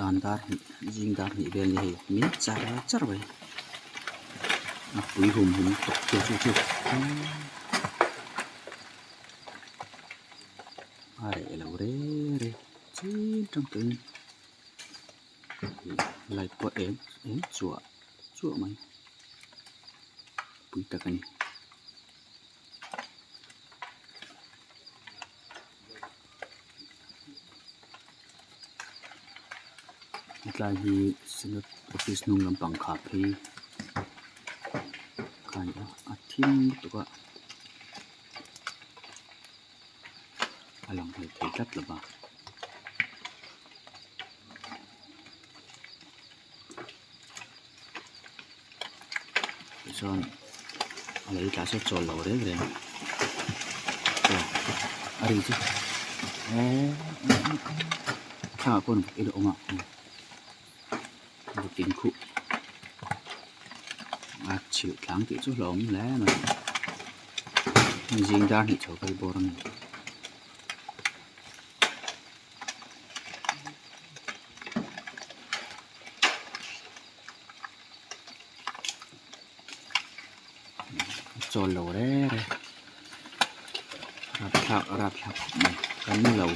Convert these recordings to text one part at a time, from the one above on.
dan dar jing dar ni bel ni min char bai a pui hum tok chu are lo re chin trong từng lại pot em chua mày pui ta kan lagi senut office nung lampang kape kaya atim tu ka alang thei tat la ba son alai ta se chol lo re ari chu kha kon ido ma tiếng cụ chịu tháng tự chút lỏng lẽ mà riêng ra thì cháu cây bò này tròn lẩu đấy rạp thạc này cắn lẩu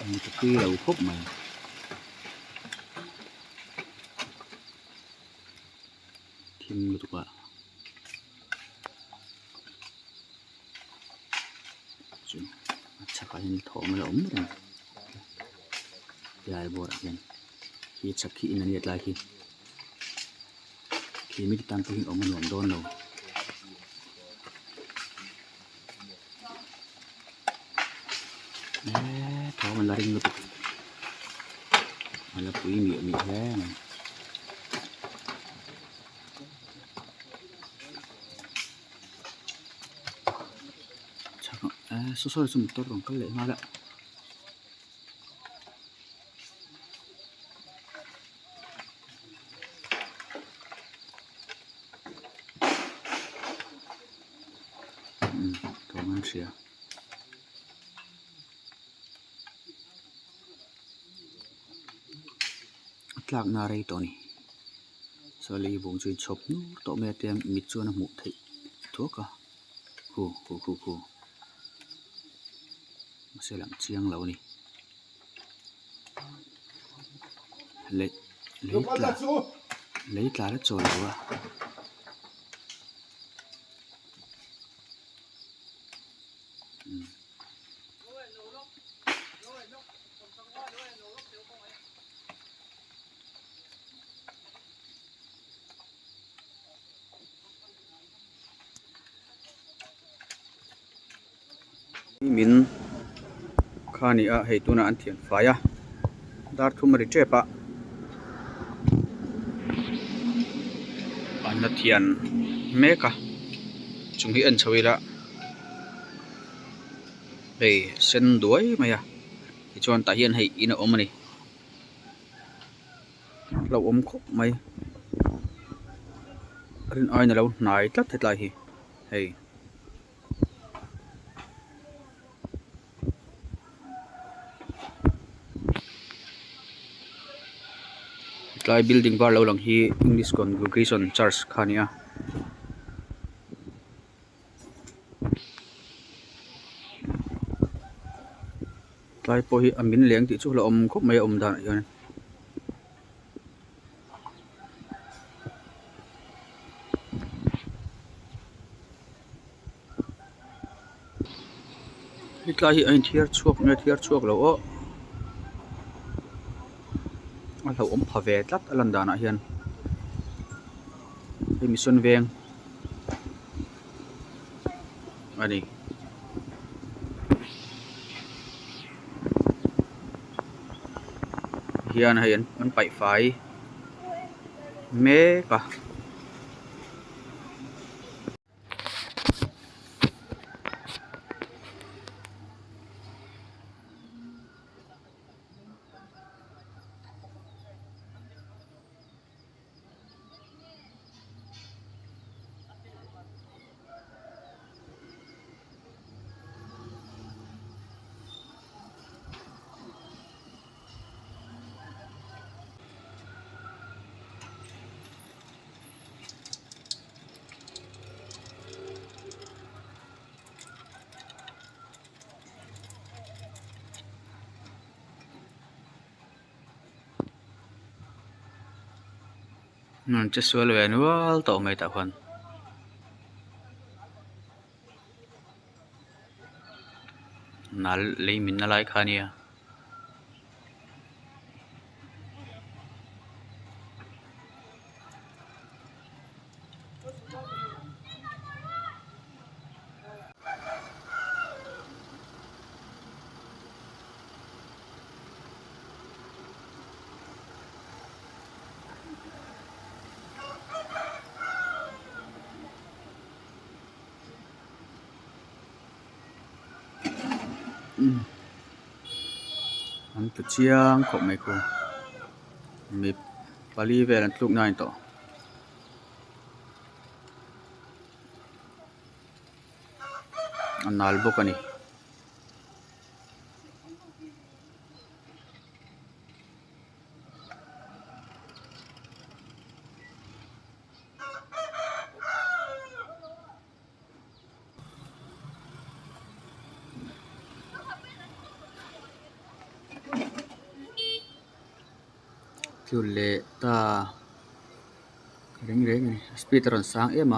một cái lẩu khúc này thêm một quả chắc phải hình thổ mà ống rồi dài bộ đặc biệt khi chắc khi là nhiệt lại khi mới tan tôi hình ống mình đôn đâu thổ mình là hình mà là quý miệng thế này 소설 좀 떠던 걸래 말아 도망치야 tlak na rei to ni sali bung chui chop nu to me tem mi chu na mu thei thoka hu sẽ làm chiang lâu đi lấy lá nó trồi lâu à mình khani a hei tuna an thian fai a dar thum ri trepa an na thian meka chung hi an chawila hei sen duai maya ti chuan ta hian hei ina om ani lo om khop mai rin ai na lo nai tlat het lai hi hei tlai building var lo lang hi English Congregation Church khania tlai po hi amin leng ti chu la om khop mai om dan yon tlai hi ein thiar chuak lo o a lo om phave tlat alan dana hian hei mission veng ani hian hei an pai fai me ka จะสวยเลยว่าต่อไม่ตะควันนั่นเลยมินอะไรขานี่อันตุเชียงขบไม่คูมีปารีเวลันลูกนายต่ออันนัลบกันนี่ทิวเลตาเร่งนี่สปีดรันสังเอ็ม